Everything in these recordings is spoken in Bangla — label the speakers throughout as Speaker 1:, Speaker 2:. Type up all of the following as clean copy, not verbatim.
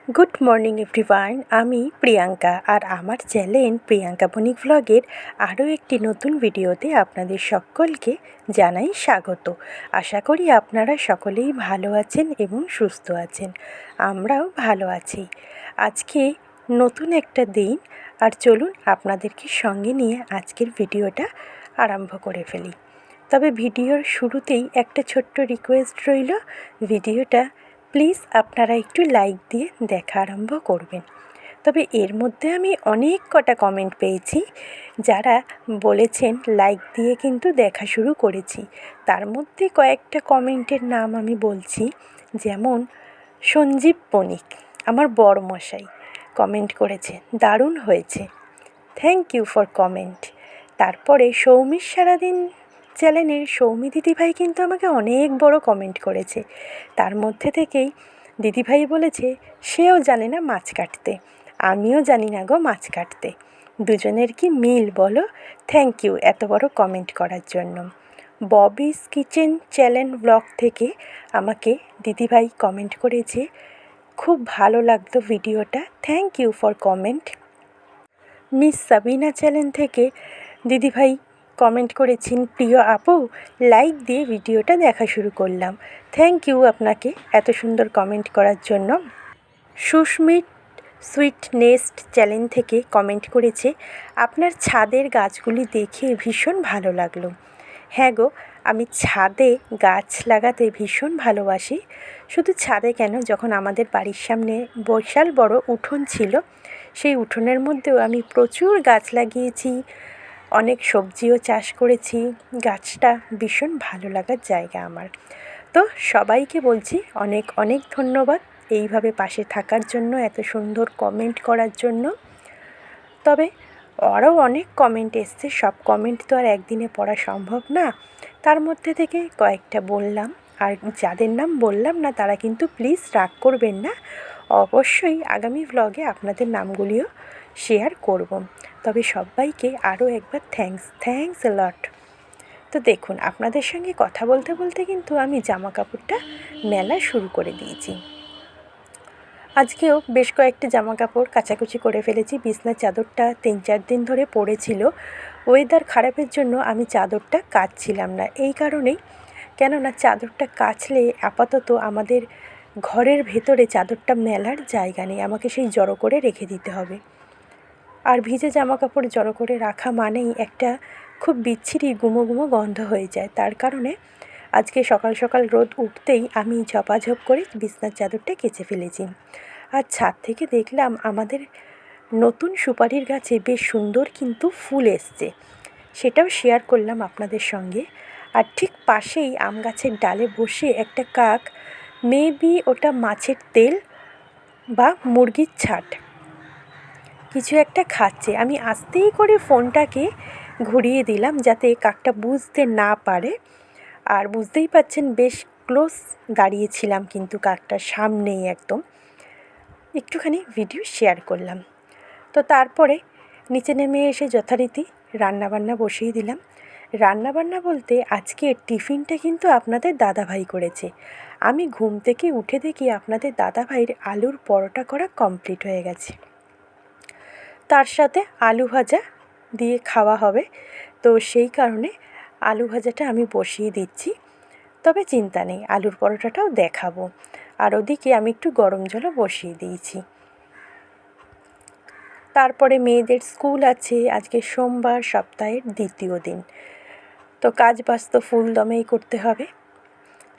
Speaker 1: গুড মর্নিং এভরিওয়ান, আমি প্রিয়াঙ্কা আর আমার চ্যানেল প্রিয়াঙ্কা বণিক ভ্লগের আরও একটি নতুন ভিডিওতে আপনাদের সকলকে জানাই স্বাগত। আশা করি আপনারা সকলেই ভালো আছেন এবং সুস্থ আছেন। আমরাও ভালো আছি। আজকে নতুন একটা দিন, আর চলুন আপনাদেরকে সঙ্গে নিয়ে আজকের ভিডিওটা আরম্ভ করে ফেলি। তবে ভিডিওর শুরুতেই একটা ছোট্ট রিকোয়েস্ট রইল, ভিডিওটা প্লিজ আপনারা একটু লাইক দিয়ে দেখা আরম্ভ করবেন। তবে এর মধ্যে আমি অনেক কটা কমেন্ট পেয়েছি যারা বলেছেন লাইক দিয়ে কিন্তু দেখা শুরু করেছি। তার মধ্যে কয়েকটা কমেন্টের নাম আমি বলছি, যেমন সঞ্জীব বণিক, আমার বড়মশাই কমেন্ট করেছে, দারুণ হয়েছে, থ্যাংক ইউ ফর কমেন্ট। তারপরে সৌমির সারাদিন চ্যানেলের সৌমি দিদিভাই কিন্তু আমাকে অনেক বড় কমেন্ট করেছে। তার মধ্যে থেকেই দিদিভাই বলেছে সেও জানে না মাছ কাটতে, আমিও জানি না গো মাছ কাটতে, দুজনের কি মিল বলো। থ্যাংক ইউ এত বড় কমেন্ট করার জন্য। ববিস কিচেন চ্যানেল ব্লগ থেকে আমাকে দিদিভাই কমেন্ট করেছে, খুব ভালো লাগতো ভিডিওটা, thank you for comment. Miss Sabina channel থেকে দিদিভাই কমেন্ট করেছেন, প্রিয় আপু, লাইক দিয়ে ভিডিওটা দেখা শুরু করলাম, থ্যাংক ইউ আপনাকে এত সুন্দর কমেন্ট করার জন্য। সুস্মিত সুইট নেস্ট চ্যানেল থেকে কমেন্ট করেছে, আপনার ছাদের গাছগুলি দেখে ভীষণ ভালো লাগলো। হ্যাঁ গো, আমি ছাদে গাছ লাগাতে ভীষণ ভালোবাসি। শুধু ছাদে কেন, যখন আমাদের বাড়ির সামনে বিশাল বড় উঠোন ছিল, সেই উঠোনের মধ্যেও আমি প্রচুর গাছ লাগিয়েছি, অনেক সবজিও চাষ করেছি। গাছটা ভীষণ ভালো লাগার জায়গা আমার। তো সবাইকে বলছি অনেক অনেক ধন্যবাদ এইভাবে পাশে থাকার জন্য, এত সুন্দর কমেন্ট করার জন্য। তবে আরও অনেক কমেন্ট এসছে, সব কমেন্ট তো আর একদিনে পড়া সম্ভব না, তার মধ্যে থেকে কয়েকটা বললাম। আর যাদের নাম বললাম না তারা কিন্তু প্লিজ রাগ করবেন না, অবশ্যই আগামী ভ্লগে আপনাদের নামগুলিও শেয়ার করব। তবে সবাইকে আরও একবার থ্যাঙ্কস এ লট। তো দেখুন, আপনাদের সঙ্গে কথা বলতে বলতে কিন্তু আমি জামা কাপড়টা মেলা শুরু করে দিয়েছি। আজকেও বেশ কয়েকটি জামা কাপড় কাচাকুচি করে ফেলেছি। বিছনার চাদরটা 3-4 দিন ধরে পড়েছিল, ওয়েদার খারাপের জন্য আমি চাদরটা কাচছিলাম না। এই কারণেই, কেননা চাদরটা কাচলে আপাতত আমাদের ঘরের ভেতরে চাদরটা মেলার জায়গা নেই, আমাকে সেই জড়ো করে রেখে দিতে হবে। আর ভিজে জামা কাপড় জড়ো করে রাখা মানেই একটা খুব বিচ্ছিরি গুমো গুমো গন্ধ হয়ে যায়। তার কারণে আজকে সকাল সকাল রোদ উঠতেই আমি ঝপাঝপ করে বিছনার চাদরটা কেচে ফেলেছি। আর ছাদ থেকে দেখলাম আমাদের নতুন সুপারির গাছে বেশ সুন্দর কিন্তু ফুল এসছে, সেটাও শেয়ার করলাম আপনাদের সঙ্গে। আর ঠিক পাশেই আম গাছের ডালে বসে একটা কাক, মেবি ওটা মাছের তেল বা মুরগির ছাট কিছু একটা খাচ্ছে। আমি আস্তেই করে ফোনটাকে ঘুরিয়ে দিলাম যাতে কাকটা বুঝতে না পারে। আর বুঝতেই পাচ্ছেন বেশ ক্লোজ দাঁড়িয়েছিলাম কিন্তু কাকটার সামনেই একদম, একটুখানি ভিডিও শেয়ার করলাম। তো তারপরে নিচে নেমে এসে যথারীতি রান্নাবান্না বসিয়ে দিলাম। রান্নাবান্না বলতে আজকে টিফিনটা কিন্তু আপনাদের দাদাভাই করেছে। আমি ঘুম থেকে উঠে দেখি আপনাদের দাদাভাইয়ের আলুর পরোটা করা কমপ্লিট হয়ে গেছে, তার সাথে আলু ভাজা দিয়ে খাওয়া হবে। তো সেই কারণে আলু ভাজাটা আমি বসিয়ে দিচ্ছি। তবে চিন্তা নেই, আলুর পরোটাটাও দেখাবো। আর ওদিকে আমি একটু গরম জলও বসিয়ে দিয়েছি। তারপরে মেয়েদের স্কুল আছে, আজকে সোমবার, সপ্তাহের দ্বিতীয় দিন, তো কাজ বাজ তো ফুল দমেই করতে হবে।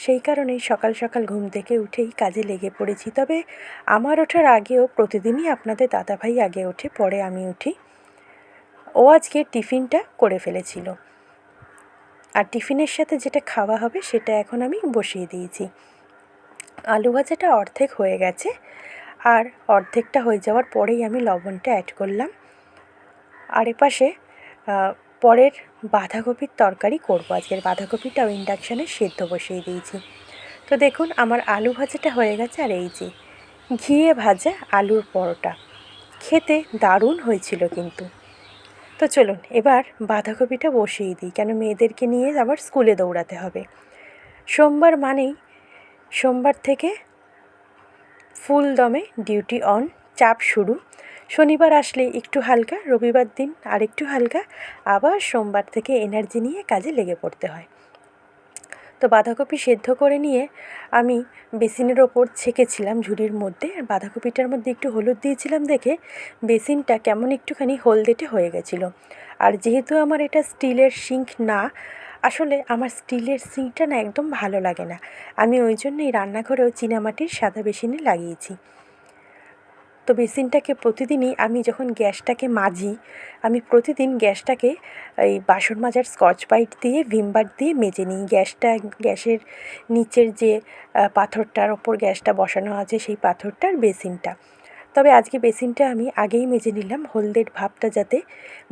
Speaker 1: সেই কারণেই সকাল সকাল ঘুম থেকে উঠেই কাজে লেগে পড়েছি। তবে আমার ওঠার আগেও প্রতিদিনই আপনাদের দাদাভাই আগে ওঠে, পরে আমি উঠি। ও আজকে টিফিনটা করে ফেলেছিল, আর টিফিনের সাথে যেটা খাওয়া হবে সেটা এখন আমি বসিয়ে দিয়েছি। আলু ভাজাটা অর্ধেক হয়ে গেছে, আর অর্ধেকটা হয়ে যাওয়ার পরেই আমি লবণটা অ্যাড করলাম। আর এপাশে পরের বাঁধাকপির তরকারি করব। আজকের বাঁধাকপিটাও ইন্ডাকশানে সেদ্ধ বসিয়ে দিয়েছি। তো দেখুন আমার আলু ভাজাটা হয়ে গেছে, আর এই যে ঘিয়ে ভাজা আলুর পরোটা, খেতে দারুণ হয়েছিল কিন্তু। তো চলুন এবার বাঁধাকপিটা বসিয়ে দিই, কেন মেয়েদেরকে নিয়ে আবার স্কুলে দৌড়াতে হবে। সোমবার মানেই, সোমবার থেকে ফুল দমে ডিউটি অন, চাপ শুরু। শনিবার আসলে একটু হালকা, রবিবার দিন আরেকটু হালকা, আবার সোমবার থেকে এনার্জি নিয়ে কাজে লেগে পড়তে হয়। তো বাঁধাকপি সেদ্ধ করে নিয়ে আমি বেসিনের ওপর ছেঁকেছিলাম ঝুড়ির মধ্যে। আর বাঁধাকপিটার মধ্যে একটু হলুদ দিয়েছিলাম দেখে বেসিনটা কেমন একটুখানি হলদেটে হয়ে গেছিলো। আর যেহেতু আমার এটা স্টিলের সিঙ্ক না, আসলে আমার স্টিলের সিঙ্কটা না একদম ভালো লাগে না, আমি ওই জন্যই রান্নাঘরেও চীনামাটির সাদা বেসিনে লাগিয়েছি। তো বেসিনটাকে প্রতিদিনই আমি যখন গ্যাসটাকে মাজি, আমি প্রতিদিন গ্যাসটাকে এই বাসন মাজার স্কচ ব্রাইট দিয়ে ভিম বার দিয়ে মেজে নিই। গ্যাসের নিচের যে পাথরটার ওপর গ্যাসটা বসানো আছে সেই পাথরটার বেসিনটা। তবে আজকে বেসিনটা আমি আগেই মেজে নিলাম, হলদের ভাবটা যাতে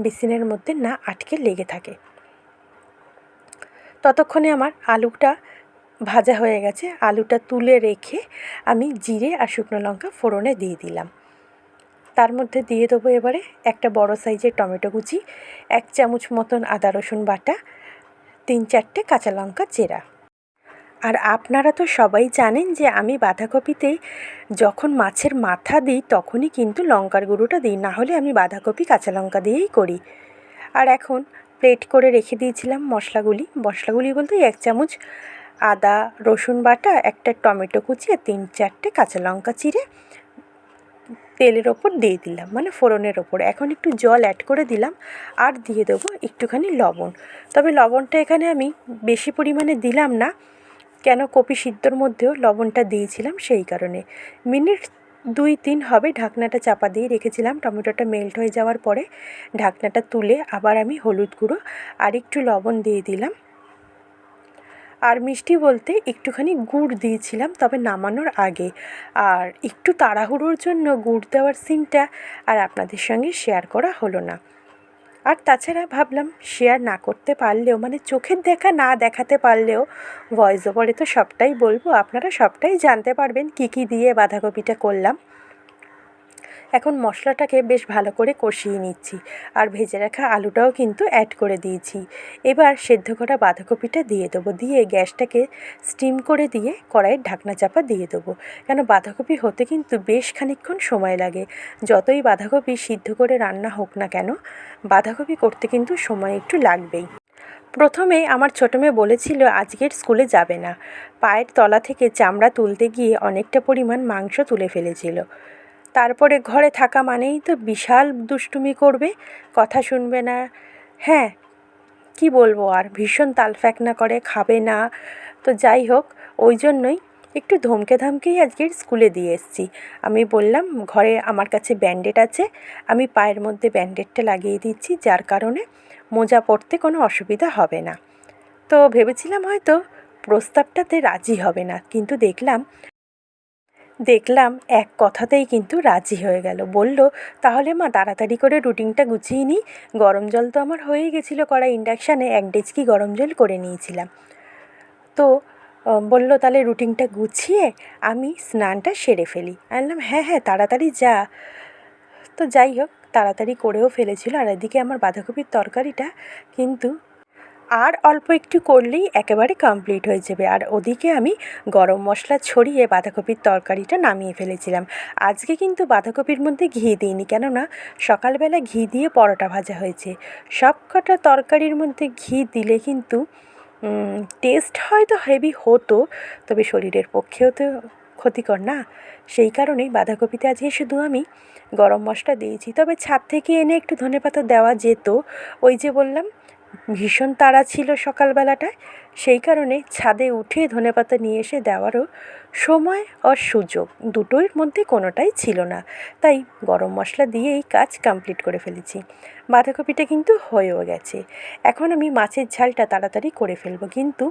Speaker 1: বেসিনের মধ্যে না আটকে লেগে থাকে। ততক্ষণে আমার আলুটা ভাজা হয়ে গেছে। আলুটা তুলে রেখে আমি জিরে আর শুকনো লঙ্কা ফোড়নে দিয়ে দিলাম। তার মধ্যে দিয়ে দেবো এবারে একটা বড় সাইজের টমেটো কুচি, 1 চামচ মতন আদা রসুন বাটা, 3-4টে কাঁচা লঙ্কা চেরা। আর আপনারা তো সবাই জানেন যে আমি বাঁধাকপিতে যখন মাছের মাথা দিই তখনই কিন্তু লঙ্কার গুঁড়োটা দিই, না হলে আমি বাঁধাকপি কাঁচা লঙ্কা দিয়েই করি। আর এখন প্লেট করে রেখে দিয়েছিলাম মশলাগুলি বলতে 1 চামচ আদা রসুন বাটা, একটা টমেটো কুচি আর 3-4টে কাঁচা লঙ্কা চিরে তেলের ওপর দিয়ে দিলাম, মানে ফোড়নের ওপর। এখন একটু জল অ্যাড করে দিলাম আর দিয়ে দেবো একটুখানি লবণ। তবে লবণটা এখানে আমি বেশি পরিমাণে দিলাম না, কেন কপি সিদ্ধর মধ্যেও লবণটা দিয়েছিলাম সেই কারণে। মিনিট 2-3 হবে ঢাকনাটা চাপা দিয়ে রেখেছিলাম। টমেটোটা মেল্ট হয়ে যাওয়ার পরে ঢাকনাটা তুলে আবার আমি হলুদ গুঁড়ো আর একটু লবণ দিয়ে দিলাম। আর মিষ্টি বলতে একটুখানি গুড় দিয়েছিলাম, তবে নামানোর আগে। আর একটু তাড়াহুড়োর জন্য গুড় দেওয়ার সিনটা আর আপনাদের সঙ্গে শেয়ার করা হলো না। আর তাছাড়া ভাবলাম শেয়ার না করতে পারলেও, মানে চোখের দেখা না দেখাতে পারলেও ভয়েস ওভারে তো সবটাই বলবো, আপনারা সবটাই জানতে পারবেন কী কী দিয়ে বাঁধাকপিটা করলাম। এখন মশলাটাকে বেশ ভালো করে কষিয়ে নিচ্ছি আর ভেজে রাখা আলুটাও কিন্তু অ্যাড করে দিয়েছি। এবার সেদ্ধ করা বাঁধাকপিটা দিয়ে দেবো, দিয়ে গ্যাসটাকে স্টিম করে দিয়ে কড়াইয়ের ঢাকনা চাপা দিয়ে দেবো, কেন বাঁধাকপি হতে কিন্তু বেশ খানিকক্ষণ সময় লাগে। যতই বাঁধাকপি সিদ্ধ করে রান্না হোক না কেন, বাঁধাকপি করতে কিন্তু সময় একটু লাগবেই। প্রথমে আমার ছোটো মেয়ে বলেছিল আজকের স্কুলে যাবে না, পায়ের তলা থেকে চামড়া তুলতে গিয়ে অনেকটা পরিমাণ মাংস তুলে ফেলেছিল। তারপরে ঘরে থাকা মানেই তো বিশাল দুষ্টুমি করবে, কথা শুনবে না। হ্যাঁ, কি বলবো আর, ভীষণ তালফ্যাকনা করে, খাবে না। তো যাই হোক, ওই জন্যই একটু ধমকে ধামকেই আজকের স্কুলে দিয়ে এসেছি। আমি বললাম ঘরে আমার কাছে ব্যান্ডেড আছে, আমি পায়ের মধ্যে ব্যান্ডেডটা লাগিয়ে দিচ্ছি, যার কারণে মোজা পরতে কোনো অসুবিধা হবে না। তো ভেবেছিলাম হয়তো প্রস্তাবটাতে রাজি হবে না, কিন্তু দেখলাম এক কথাতেই কিন্তু রাজি হয়ে গেল। বলল তাহলে মা তাড়াতাড়ি করে রুটিনটা গুছিয়ে নিই। গরম জল তো আমার হয়েই গেছিলো কড়াই, ইন্ডাকশানে 1 ডেচকি গরম জল করে নিয়েছিলাম। তো বলল তাহলে রুটিনটা গুছিয়ে আমি স্নানটা সেরে ফেলি। আমি বললাম হ্যাঁ হ্যাঁ তাড়াতাড়ি যা। তো যাই হোক, তাড়াতাড়ি করেও ফেলেছিল। আর এদিকে আমার বাঁধাকপির তরকারিটা কিন্তু আর অল্প একটু করলেই একেবারে কমপ্লিট হয়ে যাবে। আর ওদিকে আমি গরম মশলা ছড়িয়ে বাঁধাকপির তরকারিটা নামিয়ে ফেলেছিলাম। আজকে কিন্তু বাঁধাকপির মধ্যে ঘি দিইনি, কেননা সকালবেলা ঘি দিয়ে পরোটা ভাজা হয়েছে। সব কটা তরকারির মধ্যে ঘি দিলে কিন্তু টেস্ট হয়তো হেভি হতো, তবে শরীরের পক্ষেও তো ক্ষতিকর না। সেই কারণেই বাঁধাকপিতে আজকে শুধু আমি গরম মশলা দিয়েছি। তবে ছাদ থেকে এনে একটু ধনেপাতা দেওয়া যেত, ওই যে বললাম ভীষণ তাড়া ছিল সকালবেলাটায়, সেই কারণে ছাদে উঠে ধনেপাতা নিয়ে এসে দেওয়ারও সময় আর সুযোগ দুটোর মধ্যে কোনোটাই ছিল না, তাই গরম মশলা দিয়েই কাজ কমপ্লিট করে ফেলেছি। বাঁধাকপিটা কিন্তু হয়েও গেছে। এখন আমি মাছের ঝালটা তাড়াতাড়ি করে ফেলবো, কিন্তু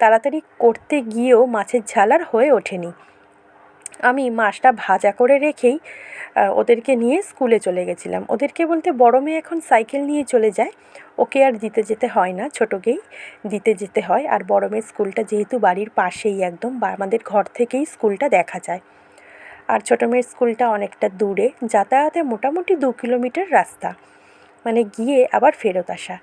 Speaker 1: তাড়াতাড়ি করতে গিয়েও মাছের ঝাল আর হয়ে ওঠেনি। আমি মাছটা ভাজা করে রেখেই ওদেরকে নিয়ে স্কুলে চলে গেছিলাম। ওদেরকে বলতে বড় মেয়ে এখন সাইকেল নিয়ে চলে যায়, ওকে আর দিতে যেতে হয় না, ছোটোকেই দিতে যেতে হয়। আর বড় মেয়ের স্কুলটা যেহেতু বাড়ির পাশেই একদম, আমাদের ঘর থেকেই স্কুলটা দেখা যায়। আর ছোটো মেয়ের স্কুলটা অনেকটা দূরে, যাতায়াতে মোটামুটি 2 কিলোমিটার রাস্তা, মানে গিয়ে আবার ফেরত আসা।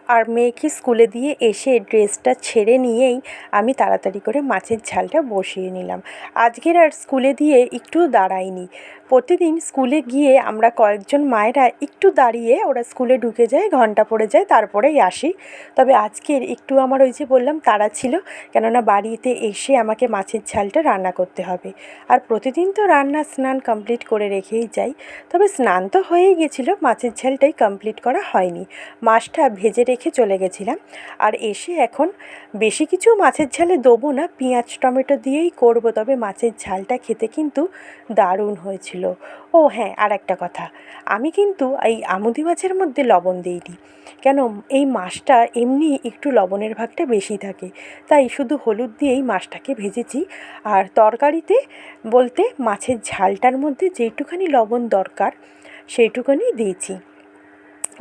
Speaker 1: আর মেয়েকে স্কুলে দিয়ে এসে ড্রেসটা ছেড়ে নিয়েই আমি তাড়াতাড়ি করে মাছের ঝালটা বসিয়ে নিলাম। আজকের আর স্কুলে দিয়ে একটু দাঁড়াইনি। প্রতিদিন স্কুলে গিয়ে আমরা কয়েকজন মায়েরা একটু দাঁড়িয়ে ওরা স্কুলে ঢুকে যায়, ঘন্টা পড়ে যায়, তারপরেই আসি। তবে আজকের একটু আমার ওই যে বললাম তাড়া ছিল, কেননা বাড়িতে এসে আমাকে মাছের ঝালটা রান্না করতে হবে। আর প্রতিদিন তো রান্না স্নান কমপ্লিট করে রেখেই যাই, তবে স্নান তো হয়েই গেছিলো, মাছের ঝালটাই কমপ্লিট করা হয়নি। মাছটা ভেজে রেখে চলে গেছিলাম। আর এসে এখন বেশি কিছু মাছের ঝালে দেবো না, পেঁয়াজ টমেটো দিয়েই করব, তবে মাছের ঝালটা খেতে কিন্তু দারুণ হয়েছিল। ও হ্যাঁ, আর একটা কথা, আমি কিন্তু এই আমুদি মাছের মধ্যে লবণ দিইনি, কেন এই মাছটা এমনি একটু লবণের ভাগটা বেশি থাকে, তাই শুধু হলুদ দিয়েই মাছটাকে ভেজেছি। আর তরকারিতে বলতে মাছের ঝালটার মধ্যে যেইটুখানি লবণ দরকার সেইটুখানি দিয়েছি,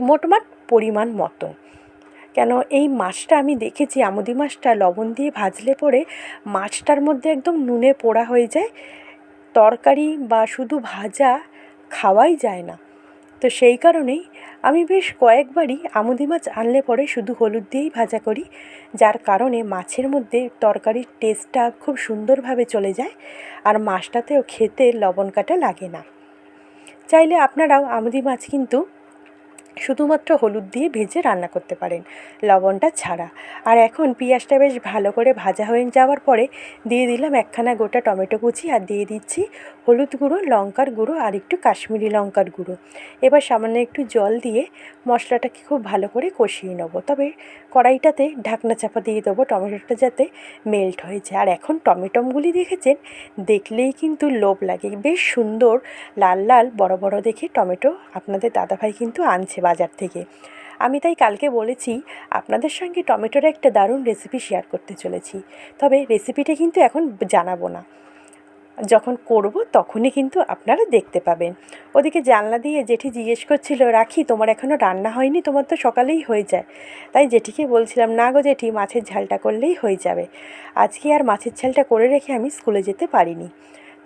Speaker 1: মোটমাট পরিমাণ মতো। কেন এই মাছটা আমি দেখেছি আমুদি মাছটা লবণ দিয়ে ভাজলে পরে মাছটার মধ্যে একদম নুনে পোড়া হয়ে যায়, তরকারি বা শুধু ভাজা খাওয়াই যায় না। তো সেই কারণেই আমি বেশ কয়েকবারই আমুদি মাছ আনলে পরে শুধু হলুদ দিয়েই ভাজা করি, যার কারণে মাছের মধ্যে তরকারির টেস্টটা খুব সুন্দরভাবে চলে যায় আর মাছটাতেও খেতে লবণ কাটা লাগে না। চাইলে আপনারাও আমুদি মাছ কিন্তু শুধুমাত্র হলুদ দিয়ে ভেজে রান্না করতে পারেন, লবণটা ছাড়া। আর এখন পেঁয়াজটা বেশ ভালো করে ভাজা হয়ে যাওয়ার পরে দিয়ে দিলাম একখানা গোটা টমেটো কুচি, আর দিয়ে দিচ্ছি হলুদ গুঁড়ো, লঙ্কার গুঁড়ো আর একটু কাশ্মীরি লঙ্কার গুঁড়ো। এবার সামান্য একটু জল দিয়ে মশলাটাকে খুব ভালো করে কষিয়ে নেবো, তবে কড়াইটাতে ঢাকনা চাপা দিয়ে দেবো টমেটোটা যাতে মেল্ট হয়ে যায়। আর এখন টমেটোগুলি দেখেছেন, দেখলেই কিন্তু লোভ লাগে, বেশ সুন্দর লাল লাল বড় বড় দেখে টমেটো আপনাদের দাদাভাই কিন্তু আনছে বাজার থেকে। আমি তাই কালকে বলেছি আপনাদের সঙ্গে টমেটোর একটা দারুণ রেসিপি শেয়ার করতে চলেছি, তবে রেসিপিটা কিন্তু এখন জানাবো না, যখন করব তখনই কিন্তু আপনারা দেখতে পাবেন। ওদিকে জানলা দিয়ে জেঠি জিজ্ঞেস করছিল, রাখি তোমার এখনও রান্না হয়নি, তোমার তো সকালেই হয়ে যায়। তাই জেঠিকে বলছিলাম, না গো জেঠি, মাছের ঝালটা করলেই হয়ে যাবে। আজকে আর মাছের ঝালটা করে রেখে আমি স্কুলে যেতে পারিনি।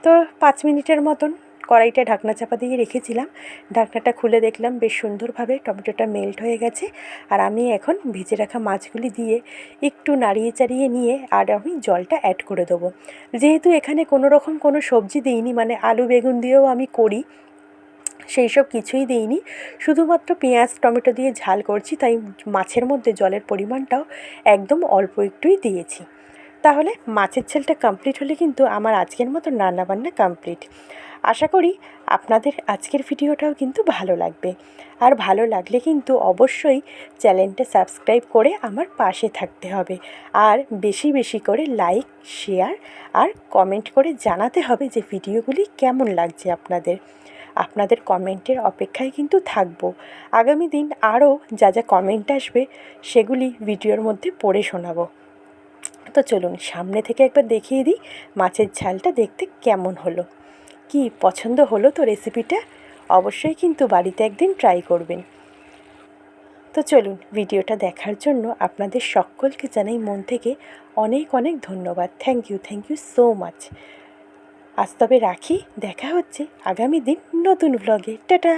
Speaker 1: তো 5 মিনিটের মতন কড়াইটা ঢাকনা চাপা দিয়ে রেখেছিলাম। ঢাকনাটা খুলে দেখলাম বেশ সুন্দরভাবে টমেটোটা মেল্ট হয়ে গেছে। আর আমি এখন ভেজে রাখা মাছগুলি দিয়ে একটু নাড়িয়ে চাড়িয়ে নিয়ে আর আমি জলটা অ্যাড করে দেবো। যেহেতু এখানে কোনো রকম কোনো সবজি দিইনি, মানে আলু বেগুন দিয়েও আমি করি, সেই সব কিছুই দিইনি, শুধুমাত্র পেঁয়াজ টমেটো দিয়ে ঝাল করছি, তাই মাছের মধ্যে জলের পরিমাণটাও একদম অল্প একটুই দিয়েছি। তাহলে মাছের ঝালটা কমপ্লিট হলে কিন্তু আমার আজকের মতো রান্নাবান্না কমপ্লিট। আশা করি আপনাদের আজকের ভিডিওটাও কিন্তু ভালো লাগবে, আর ভালো লাগলে কিন্তু অবশ্যই চ্যানেলটা সাবস্ক্রাইব করে আমার পাশে থাকতে হবে, আর বেশি বেশি করে লাইক, শেয়ার আর কমেন্ট করে জানাতে হবে যে ভিডিওগুলি কেমন লাগছে আপনাদের। আপনাদের কমেন্টের অপেক্ষায় কিন্তু থাকবো। আগামী দিন আরও যা যা কমেন্ট আসবে সেগুলি ভিডিওর মধ্যে পড়ে শোনাবো। তো চলুন সামনে থেকে একবার দেখিয়ে দিই মাছের ঝালটা দেখতে কেমন হলো। কি পছন্দ হলো তো রেসিপিটা? অবশ্যই কিন্তু বাড়িতে একদিন ট্রাই করবেন। তো চলুন, ভিডিওটা দেখার জন্য আপনাদের সকলকে জানাই মন থেকে অনেক অনেক ধন্যবাদ। Thank you so much. আজ তবে রাখি, দেখা হচ্ছে আগামী দিন নতুন ভ্লগে। টাটা।